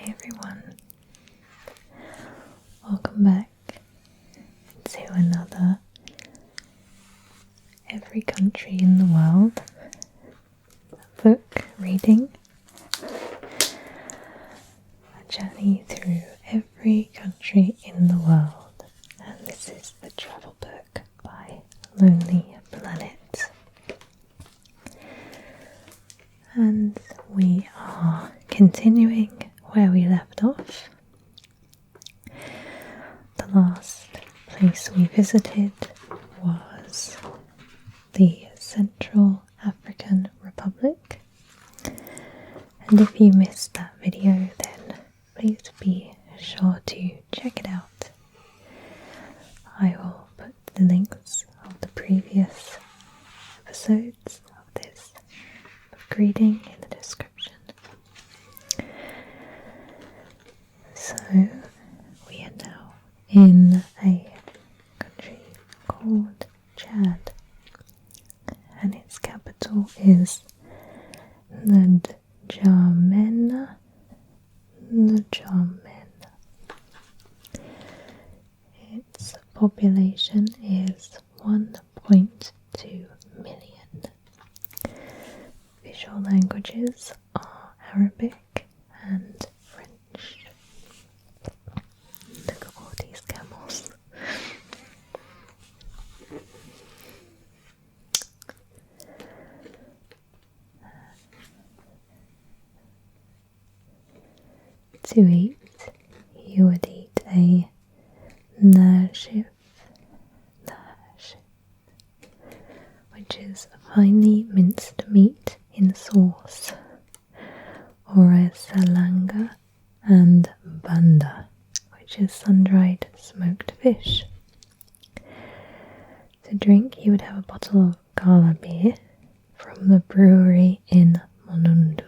Hi everyone, welcome back to another Every Country in the World book reading. A journey through every country in the world, and this is the travel book by Lonely Planet. And we are continuing where we left off. The last place we visited was the Central African Republic. And if you missed that video, then please be sure to check it out. I will put the links of the previous episodes of this book reading in the description. So we are now in a country called Chad, and its capital is N'Djamena. Its population is 1.2 million. Official languages are Arabic and French. Look at all these camels. To eat, you would eat a nashif, which is finely minced meat in sauce, or a salanga, and banda, which is sun-dried smoked fish. To drink, you would have a bottle of Gala beer from the brewery in Moundu.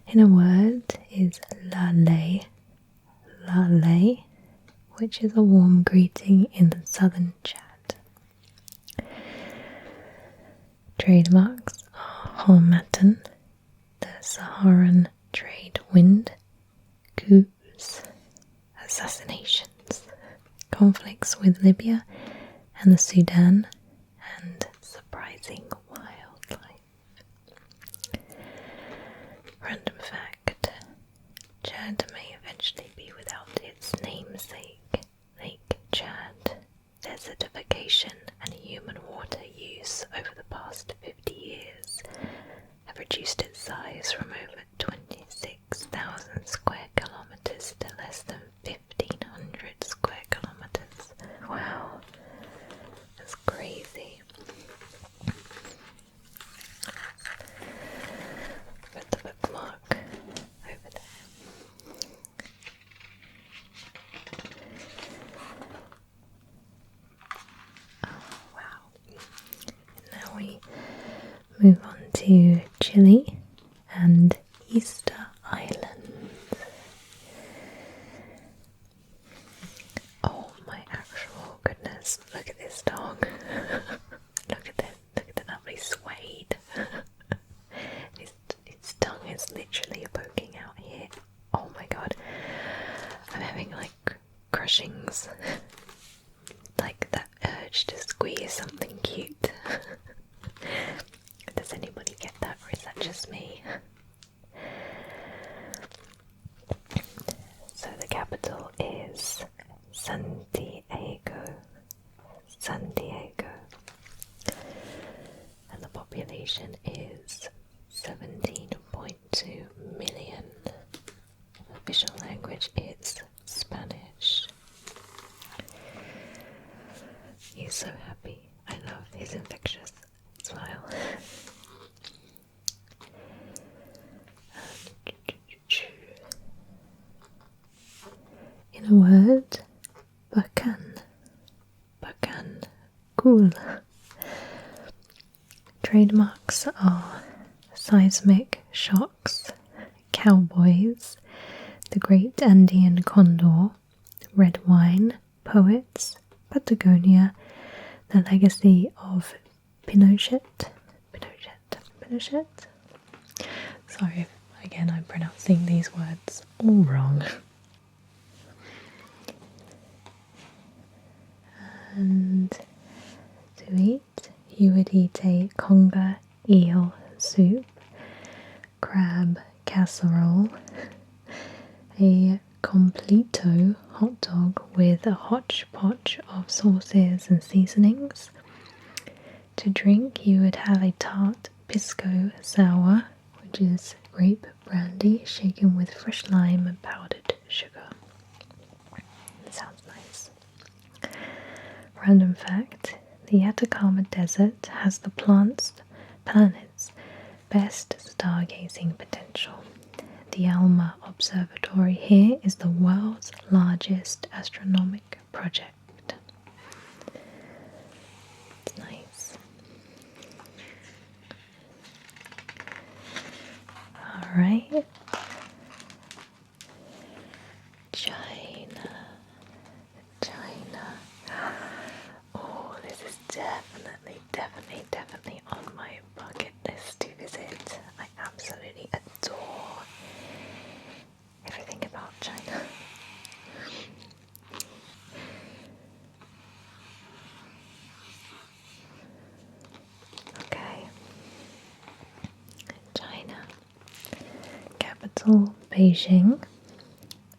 In a word is lale, which is a warm greeting in the southern Chad. Trademarks are Harmattan, the Saharan trade wind, coups, assassinations, conflicts with Libya and the Sudan, and surprising wildlife. Random fact: Chad may eventually be without its namesake, Lake Chad. Desertification and human water use over the past 50 years have reduced its size from over 26,000 square kilometers to less than 1,500 square kilometers. Wow, that's crazy. Put the bookmark over there. Oh, wow. Now we move on to Chile and Easter Island. Oh my actual goodness, look at this dog. Look at the lovely suede. Its tongue is literally poking out here. Oh my god. I'm having like crushings. Like that urge to squeeze something cute. Does anybody get that, or is that just me? So the capital is Santiago, and the population is 17.2 million. Official language is Spanish. He's so happy. I love his infectious smile. In a word, Bacan, cool. Trademarks are seismic shocks, cowboys, the great Andean condor, red wine, poets, Patagonia, the legacy of Pinochet, Sorry if, again, I'm pronouncing these words all wrong. And to eat, you would eat a conger eel soup, crab casserole, a completo hot dog with a hodgepodge of sauces and seasonings. To drink, you would have a tart pisco sour, which is grape brandy shaken with fresh lime and powdered sugar. That sounds nice. Random fact, the Atacama Desert has the planet's best stargazing potential. The Alma Observatory here is the world's largest astronomic project. It's nice. Alright. China. Oh, this is definitely on my bucket list to visit. I absolutely adore everything about China. Okay. China. Capital Beijing.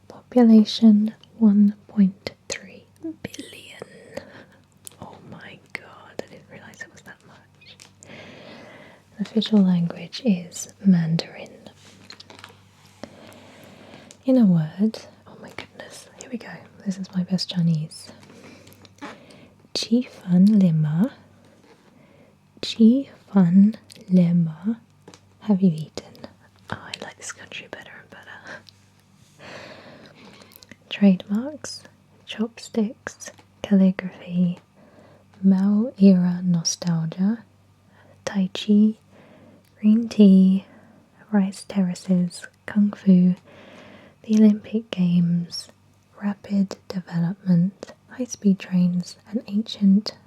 Population 1.3 billion. Oh my god, I didn't realise it was that much. The official language is Mandarin. In a word, oh my goodness, here we go. This is my best Chinese. Qi fan lima. Qi fan lima. Have you eaten? Oh, I like this country better and better. Trademarks, chopsticks, calligraphy, Mao era nostalgia, Tai Chi, green tea, rice terraces, kung fu, the Olympic Games, rapid development, high-speed trains, and ancient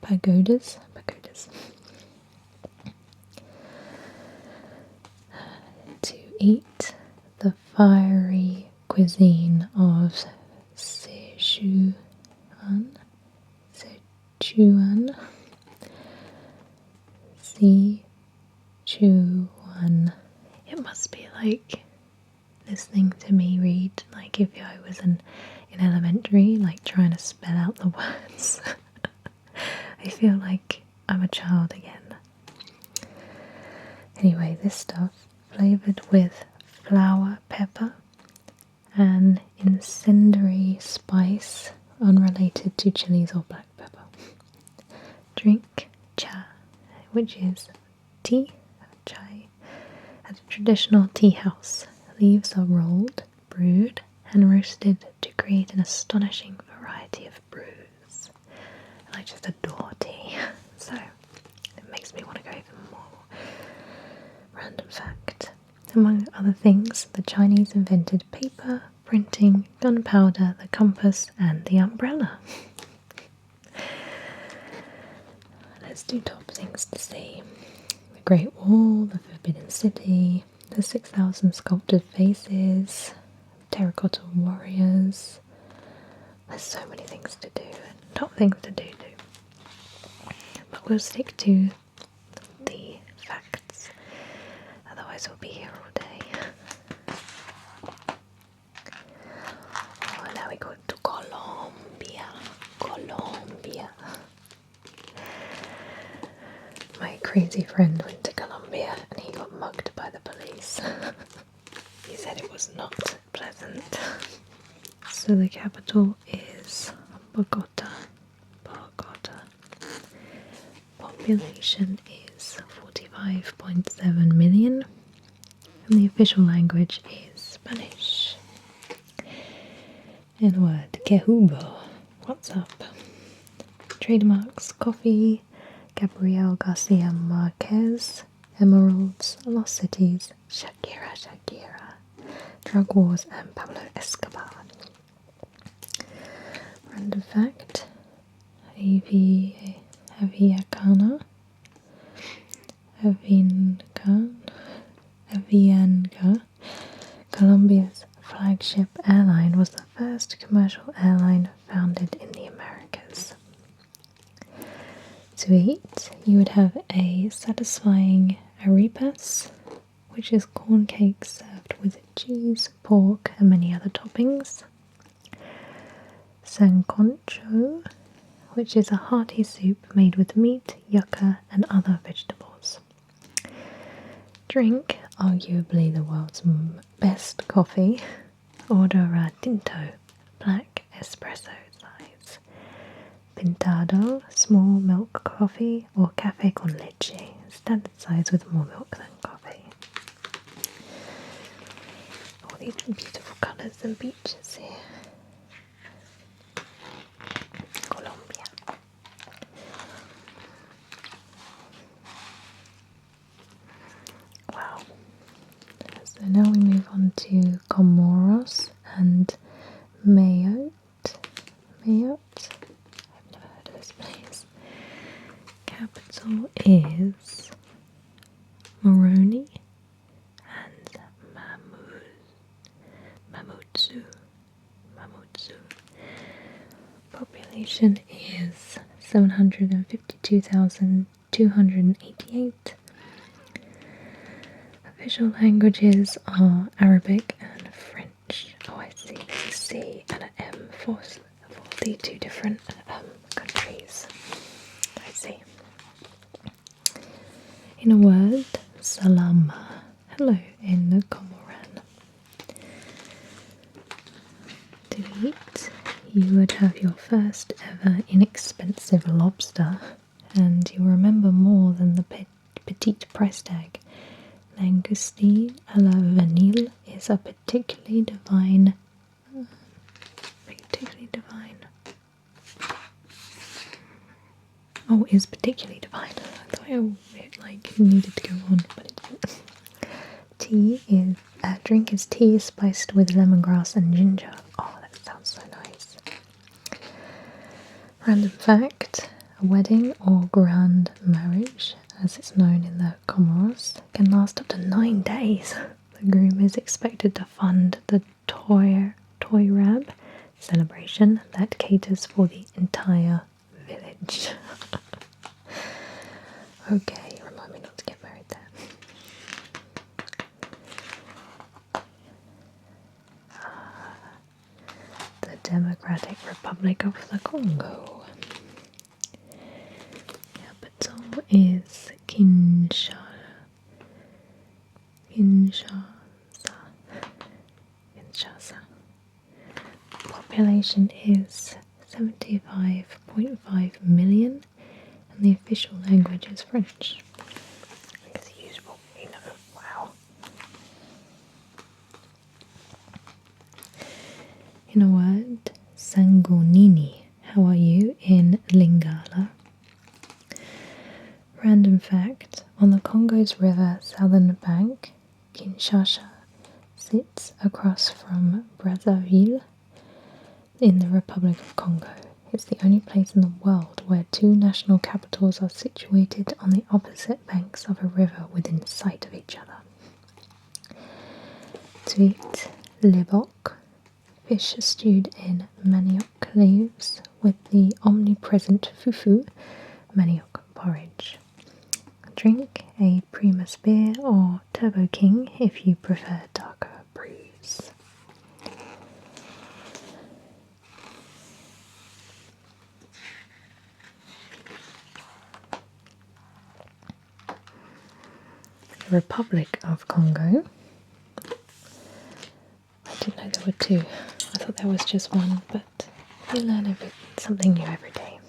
pagodas. To eat, the fiery cuisine of Sichuan. It must be like listening to me read, like if I was in elementary, like trying to spell out the words. I feel like I'm a child again. Anyway, this stuff, flavoured with flour, pepper, an incendiary spice unrelated to chilies or black pepper. Drink cha, which is tea, chai, at a traditional tea house. Leaves are rolled, brewed, and roasted to create an astonishing variety of brews. And I just adore tea, so it makes me want to go even more. Random fact. Among other things, the Chinese invented paper, printing, gunpowder, the compass, and the umbrella. Let's do top things to see. The Great Wall, the Forbidden City, the 6,000 sculpted faces, terracotta warriors. There's so many things to do, top things to do too. But we'll stick to the facts, otherwise we'll be here all day. Oh, now we go to Colombia. My crazy friend went to Colombia and he got mugged by the police. He said it was not pleasant. So the capital is Bogota. Population is 45.7 million and the official language is Spanish. In a word, que hubo? What's up? Trademarks, coffee, Gabriel Garcia Marquez, Emeralds, Lost Cities, Shakira, Drug Wars, and Pablo Escobar. Random fact, Aviacana, Avianca, Colombia's flagship airline, was the first commercial airline founded in the Americas. To eat, you would have a satisfying arepas, which is corn cake served with cheese, pork, and many other toppings. Sancocho, which is a hearty soup made with meat, yucca, and other vegetables. Drink, arguably the world's best coffee. Order a tinto, black espresso size. Pintado, small milk coffee, or café con leche, standard size with more milk than coffee. All these beautiful colours and beaches here. Colombia. Wow. So now we move on to Comoros and Mayotte. Mayotte? I've never heard of this place. Capital is Moroni and Mamoudzou. Population is 752,288. Official languages are Arabic and French. Oh, I see. There's a C and an M for the two different countries. I see. In a word, salama. Hello in the Comoran. To eat, you would have your first ever inexpensive lobster, and you'll remember more than the petite price tag. Langoustine à la vanille is a particularly divine. Oh, is particularly divine. I thought it needed to go on, but it didn't. Drink is tea spiced with lemongrass and ginger. Oh, that sounds so nice. Random fact: a wedding or grand marriage, as it's known in the Comoros, can last up to 9 days. The groom is expected to fund the toy rab celebration that caters for the entire village. Okay, remind me not to get married there. The Democratic Republic of the Congo. Capital is Kinshasa. Population is 75.5 million, and the official language is French. I think it's usable, wow. In a word, Sangonini. How are you in Lingala? Random fact: on the Congo's river southern bank, Kinshasa sits across from Brazzaville in the Republic of Congo. It's the only place in the world where two national capitals are situated on the opposite banks of a river within sight of each other. To eat, lebok, fish stewed in manioc leaves with the omnipresent fufu, manioc porridge. Drink, a Primus beer or Turbo King if you prefer darker brews. The Republic of Congo. I didn't know there were two. I thought there was just one, but you learn something new every day.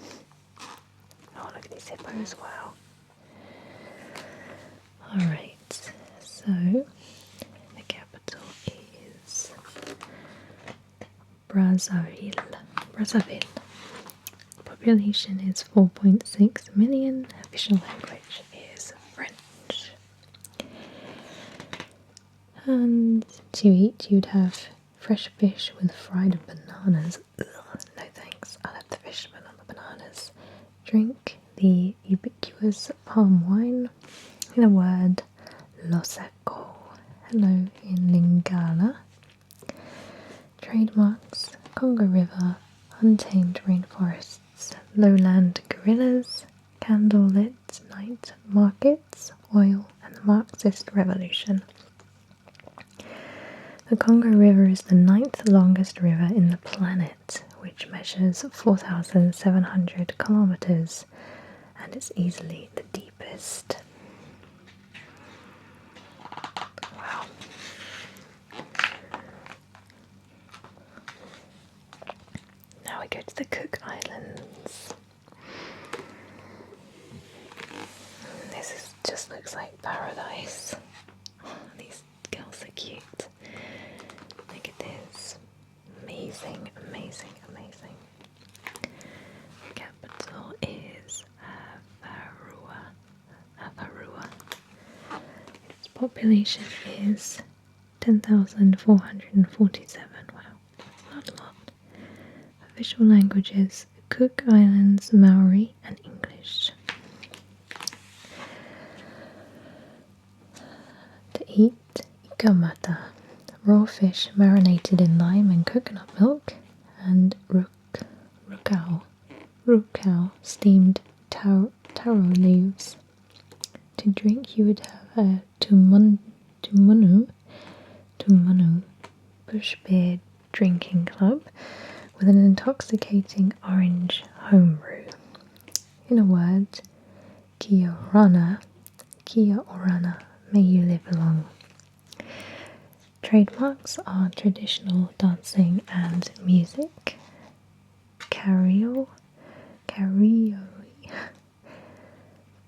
Oh, look at these hippos, wow. Alright, so the capital is Brazzaville. Population is 4.6 million. Official language is French. And to eat, you'd have fresh fish with fried bananas. Ugh, no thanks, I'll have the fish but not the bananas. Drink, the ubiquitous palm wine. In a word, lo seco. buffalo in Lingala. Trademarks: Congo River, untamed rainforests, lowland gorillas, candlelit night markets, oil, and the Marxist revolution. The Congo River is the 9th longest river in the planet, which measures 4,700 kilometers, and is easily the deepest. Wow. Now we go to the Cook Islands. Just looks like paradise. These girls are cute. Look at this. Amazing, amazing, amazing. The capital is Avarua. Its population is 10,447. Wow, not a lot. Official languages: Cook Islands Maori and English. To eat: ikamata, raw fish marinated in lime and coconut milk, and rukau, steamed taro leaves. To drink you would have a tumunu bush beer drinking club with an intoxicating orange homebrew. In a word, kia orana, may you live long. Trademarks are traditional dancing and music, karaoke,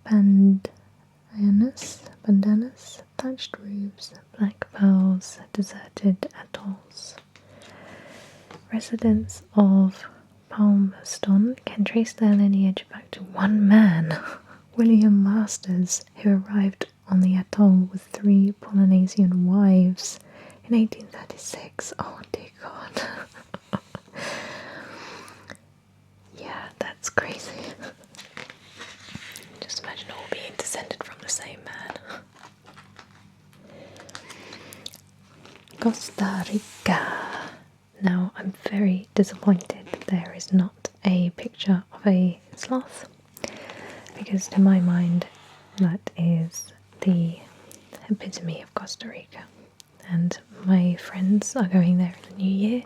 bandanas, thatched roofs, black pearls, deserted atolls. Residents of Palmerston can trace their lineage back to one man, William Masters, who arrived on the atoll with 3 Polynesian wives in 1836. Oh dear God. Yeah, that's crazy. Just imagine all being descended from the same man. Costa Rica. Now, I'm very disappointed there is not a picture of a sloth, because to my mind that is the epitome of Costa Rica. And my friends are going there in the new year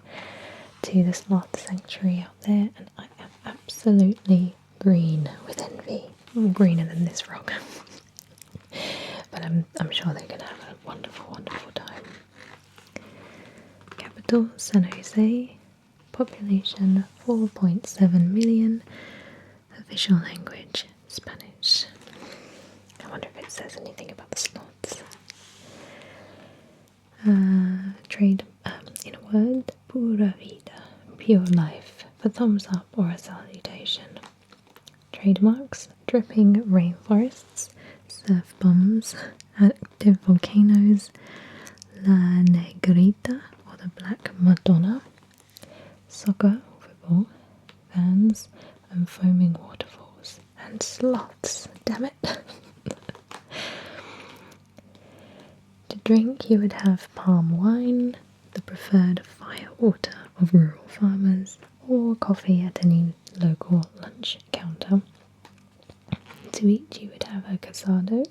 to the sloth sanctuary out there, and I am absolutely green with envy. I'm greener than this rock. But I'm sure they're going to have a wonderful, wonderful time. Capital: San Jose. Population: 4.7 million. Official language: Spanish. I wonder if it says anything about the sloths. Trade, in a word, pura vida, pure life, for thumbs up or a salutation. Trademarks: dripping rainforests, surf bums, active volcanoes, La Negrita or the Black Madonna, soccer, football, fans, and foaming waterfalls, and sloths, damn it. To drink you would have palm wine, the preferred fire water of rural farmers, or coffee at any local lunch counter. To eat you would have a casado,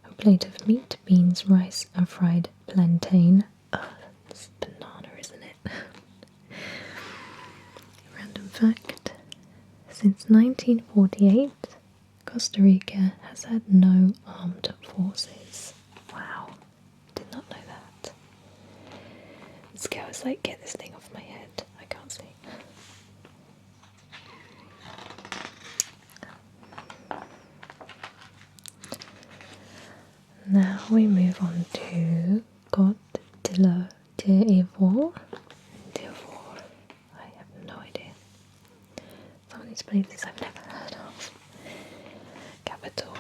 a plate of meat, beans, rice, and fried plantain. It's banana, isn't it? Random fact: since 1948, Costa Rica has had no armed forces. Wow, did not know that. This guy was like, get this thing off my head. I can't see. Now we move on to Côte d'Ivoire. I have no idea. Some of these places I've never heard of. Capital.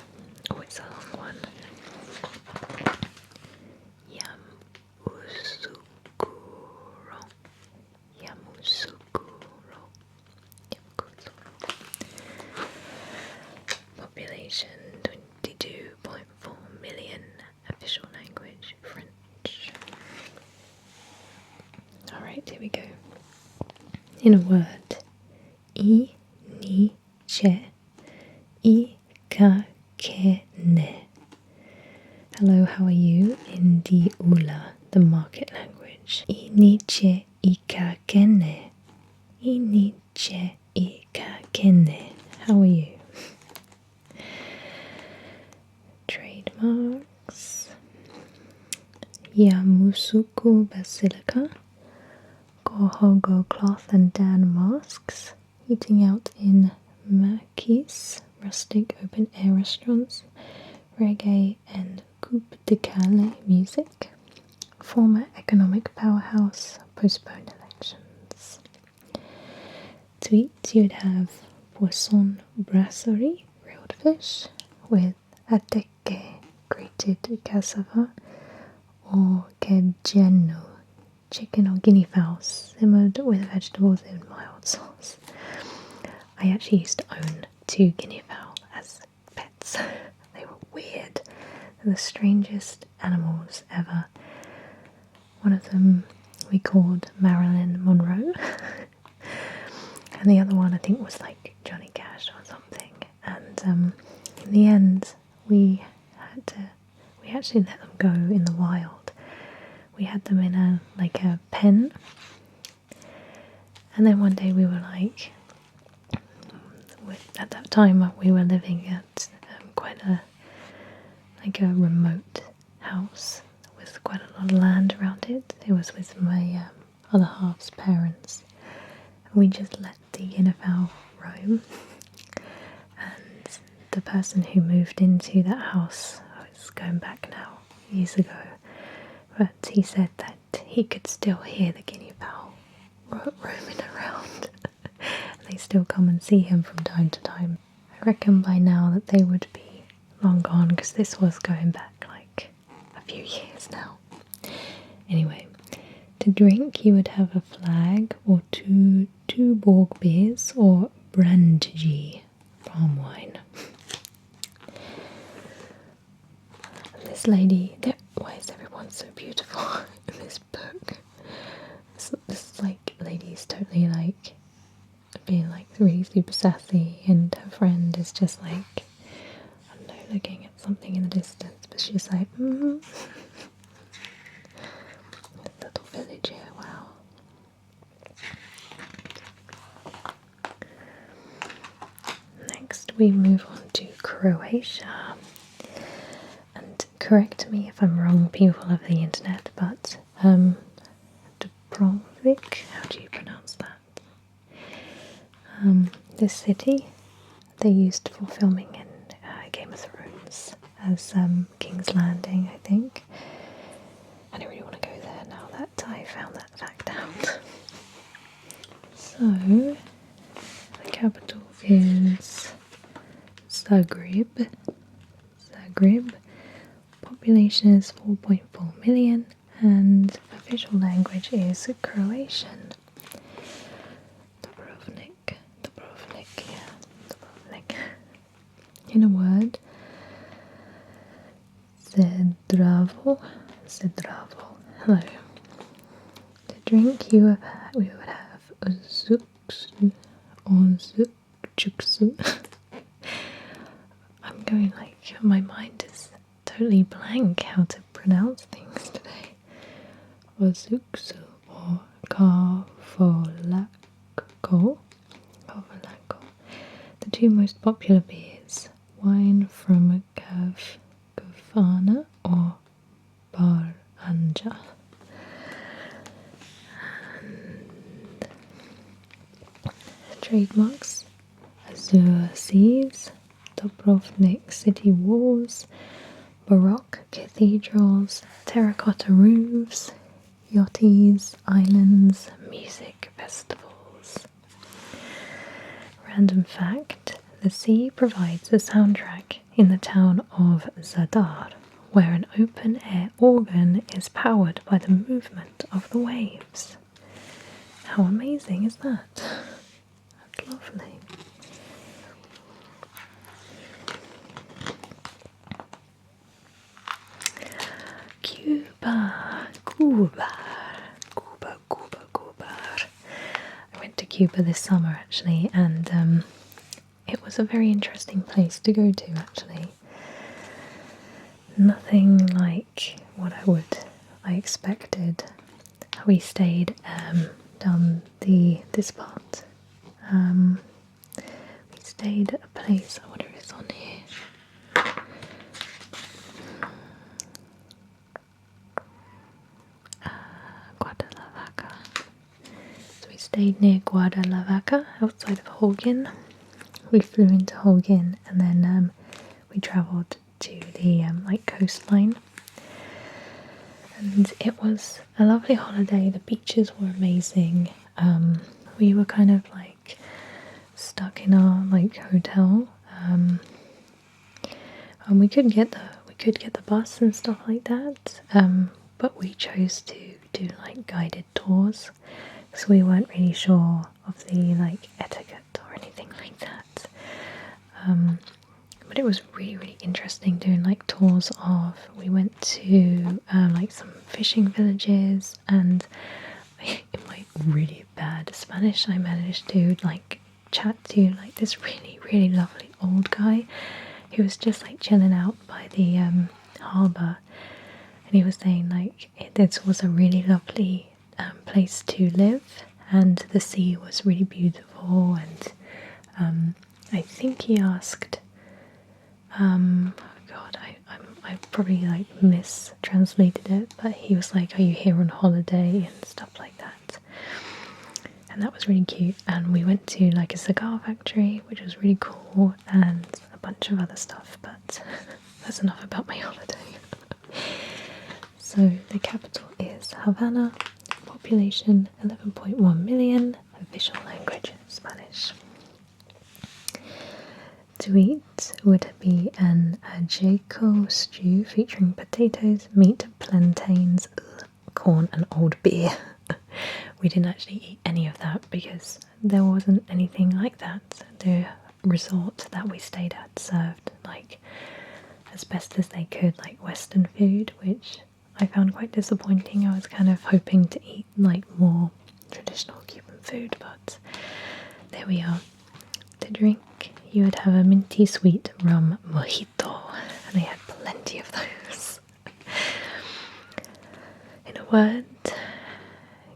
Oh, it's a long one. Yamoussoukro. Population: 22.4 million. Official language: French. In a word, I ni che I ka ke ne. Hello, how are you? In the Ula, the market language. I ni che I ka ke ne. I ni che I ka ke ne. How are you? Trademarks. Yamoussoukro Basilica. Kohogo cloth and Dan masks. Eating out in Makis, rustic open-air restaurants, reggae and coupe de calle music, former economic powerhouse, postponed elections. To eat, you'd have poisson brasserie, grilled fish, with ateke, grated cassava, or kejeno, chicken or guinea fowl simmered with vegetables in mild sauce. I actually used to own 2 guinea fowl as pets. They were weird. They're the strangest animals ever. One of them we called Marilyn Monroe. And the other one I think was like Johnny Cash or something. And in the end we actually let them go in the wild. We had them in a pen. And then one day we were like, at that time we were living at quite a remote house with quite a lot of land around it. It was with my other half's parents. And we just let the guinea fowl roam. And the person who moved into that house, it's going back now, years ago, but he said that he could still hear the guinea fowl roaming around. They still come and see him from time to time. I reckon by now that they would be long gone, because this was going back like a few years now. Anyway, to drink you would have a flag or two Tuborg beers or Brandji palm wine. And this lady, why is everyone so beautiful in this book? This lady's totally being really super sassy, and her friend is just I don't know, looking at something in the distance, but she's like, Little village here, wow. Next we move on to Croatia. And correct me if I'm wrong, people of the internet, but Dubrovnik, how do you pronounce that? This city they used for filming in Game of Thrones as King's Landing, I think. I don't really want to go there now that I found that fact out. So, the capital is Zagreb. Population is 4.4 million and official language is Croatian. Dubrovnik. In a word, Zdravo. Hello. To drink we would have Zuksu or Zukjuksu. I'm going my mind is totally blank how to pronounce things today. Zuksu or Karfolako. The 2 most popular beers, wine from Kafana or Baranja. And trademarks: Azure Seas, Dubrovnik city walls, Baroque cathedrals, terracotta roofs, yachties, islands, music festivals. Random fact: the sea provides a soundtrack in the town of Zadar, where an open-air organ is powered by the movement of the waves. How amazing is that? That's lovely. Cuba. I went to Cuba this summer actually, and it was a very interesting place to go to actually. Nothing like what I expected. We stayed down this part. We stayed at a place, I wonder if it's on here. Guadalavaca. So we stayed near Guadalavaca, outside of Holguin. We flew into Holguin and then we travelled to the coastline. And it was a lovely holiday. The beaches were amazing. We were kind of like stuck in our hotel. And we could get the bus and stuff like that. But we chose to do guided tours, so we weren't really sure of the etiquette or anything like that. But it was really interesting doing tours of. We went to some fishing villages, and in my really bad Spanish, I managed to chat to this really lovely old guy who was just chilling out by the harbour, and he was saying this was a really lovely place to live, and the sea was really beautiful, and I think he asked. Oh God, I probably mistranslated it, but he was like, "Are you here on holiday?" and stuff like that. And that was really cute. And we went to a cigar factory, which was really cool, and a bunch of other stuff. But that's enough about my holiday. So the capital is Havana. Population 11.1 million. Official language Spanish. To eat would be an ajiaco stew featuring potatoes, meat, plantains, corn and old beer. We didn't actually eat any of that because there wasn't anything like that. The resort that we stayed at served as best as they could Western food, which I found quite disappointing. I was kind of hoping to eat more traditional Cuban food, but there we are. To drink, you would have a minty sweet rum mojito, and I had plenty of those. In a word,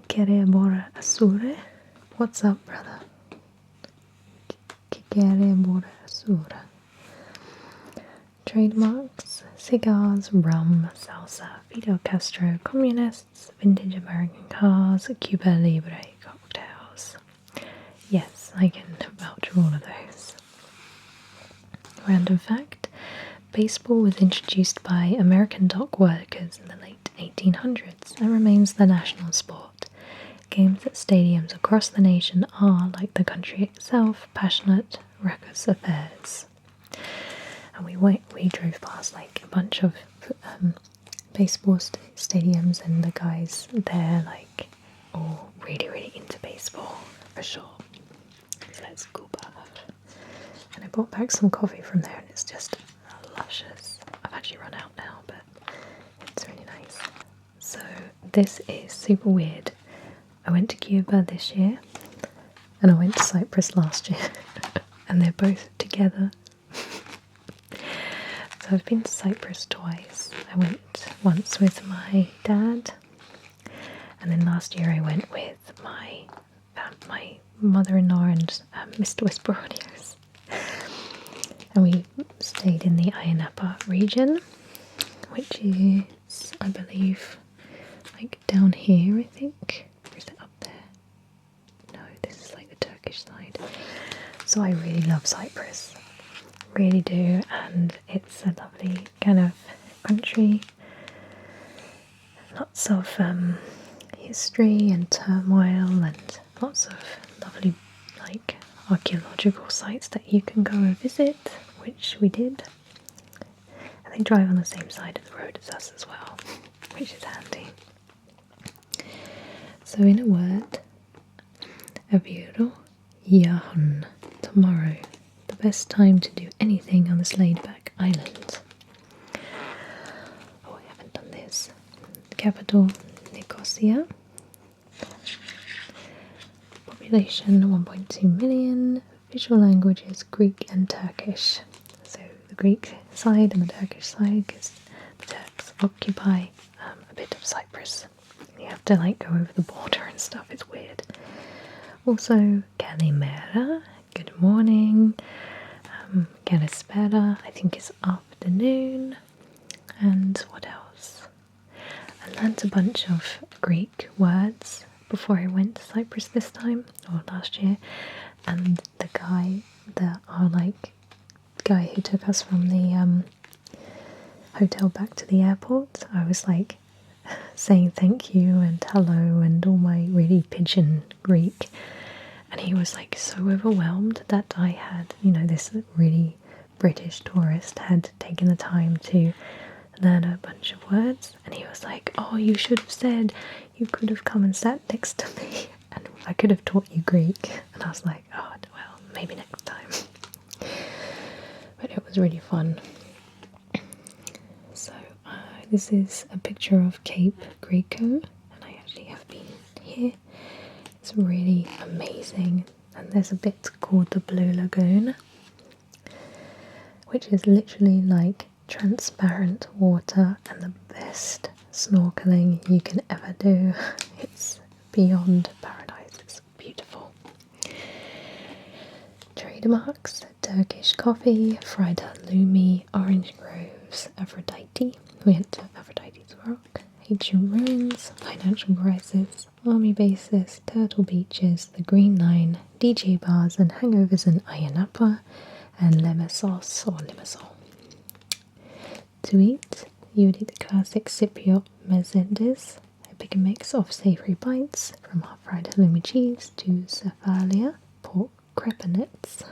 querebora asure. What's up, brother? Querebora asura. Trademarks: cigars, rum, salsa, Fidel Castro, communists, vintage American cars, Cuba Libre cocktails. Yes, I can vouch for all of those. Random fact: baseball was introduced by American dock workers in the late 1800s and remains the national sport. Games at stadiums across the nation are, like the country itself, passionate, raucous affairs. And we drove past a bunch of baseball stadiums, and the guys there all really into baseball for sure. Let's go back. And I brought back some coffee from there, and it's just luscious. I've actually run out now, but it's really nice. So this is super weird. I went to Cuba this year, and I went to Cyprus last year, and they're both together. So I've been to Cyprus twice. I went once with my dad, and then last year I went with my mother-in-law and Mr. WhisperAudios. And we stayed in the Ayanapa region, which is, I believe, down here, I think. Or is it up there? No, this is the Turkish side. So I really love Cyprus. Really do, and it's a lovely kind of country. Lots of history and turmoil, and lots of lovely archaeological sites that you can go and visit, which we did. And they drive on the same side of the road as us as well, which is handy. So in a word, Aviro Yahun, tomorrow. The best time to do anything on this laid-back island. Oh, I haven't done this. The capital, Nicosia. Population 1.2 million. Official languages Greek and Turkish. So the Greek side and the Turkish side, because the Turks occupy a bit of Cyprus. You have to like go over the border and stuff, it's weird. Also, Kalimera, good morning. Kalispera, I think it's afternoon. And what else? I learnt a bunch of Greek words before I went to Cyprus this time, or last year. And the guy who took us from the hotel back to the airport, I was like saying thank you and hello and all my really pidgin Greek, and he was like so overwhelmed that I had, this really British tourist had taken the time to learn a bunch of words, and he was like, oh, you should have said you could have come and sat next to me and I could have taught you Greek. And I was like, oh well, maybe next time. But it was really fun. So this is a picture of Cape Greco, and I actually have been here. It's really amazing, and there's a bit called the Blue Lagoon, which is literally like transparent water and the best snorkeling you can ever do. It's beyond paradise, it's beautiful. Trademarks: Turkish coffee, fried halloumi, orange groves, Aphrodite. We went to Aphrodite's rock. Ancient ruins, financial crisis, army bases, turtle beaches, the Green Line, DJ bars and hangovers in Ayanapa, and Limassol or Limassol. To eat, you would eat the classic Cypriot mezendis, a big mix of savoury bites, from fried halloumi cheese to cefalia, pork crepinets.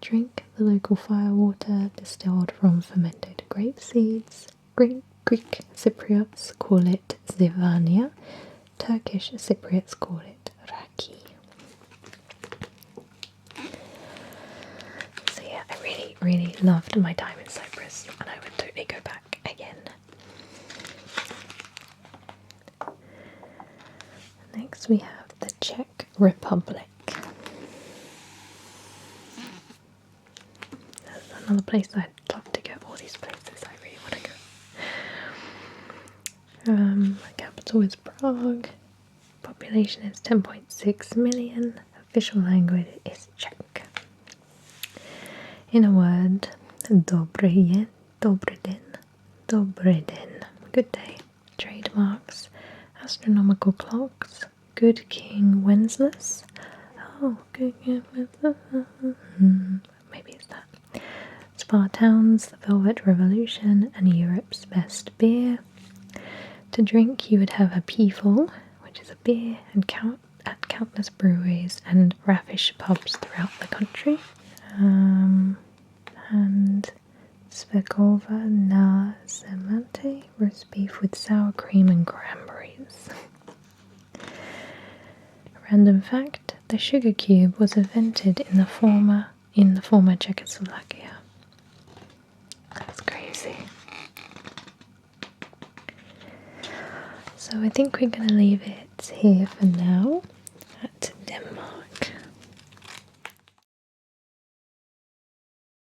Drink the local firewater distilled from fermented grape seeds. Greek Cypriots call it zivania, Turkish Cypriots call it raki. So yeah, I really loved my time in Cyprus, and I would totally go back again. Next we have the Czech Republic. That's another place I'd love to go. All these places I really want to go. Capital is Prague. Population is 10.6 million. Official language is Czech. In a word, Dobrý den. Good day. Trademarks: astronomical clocks. Good King Wenceslas. Oh, Good King Wenceslas. Maybe it's that. Spa Towns, the Velvet Revolution, and Europe's best beer. To drink, you would have a Piefel, which is a beer, and at countless breweries and raffish pubs throughout the country. And Svekova na Zemante, roast beef with sour cream and cranberries. A random fact: the sugar cube was invented in the former Czechoslovakia. That's crazy. So I think we're going to leave it here for now.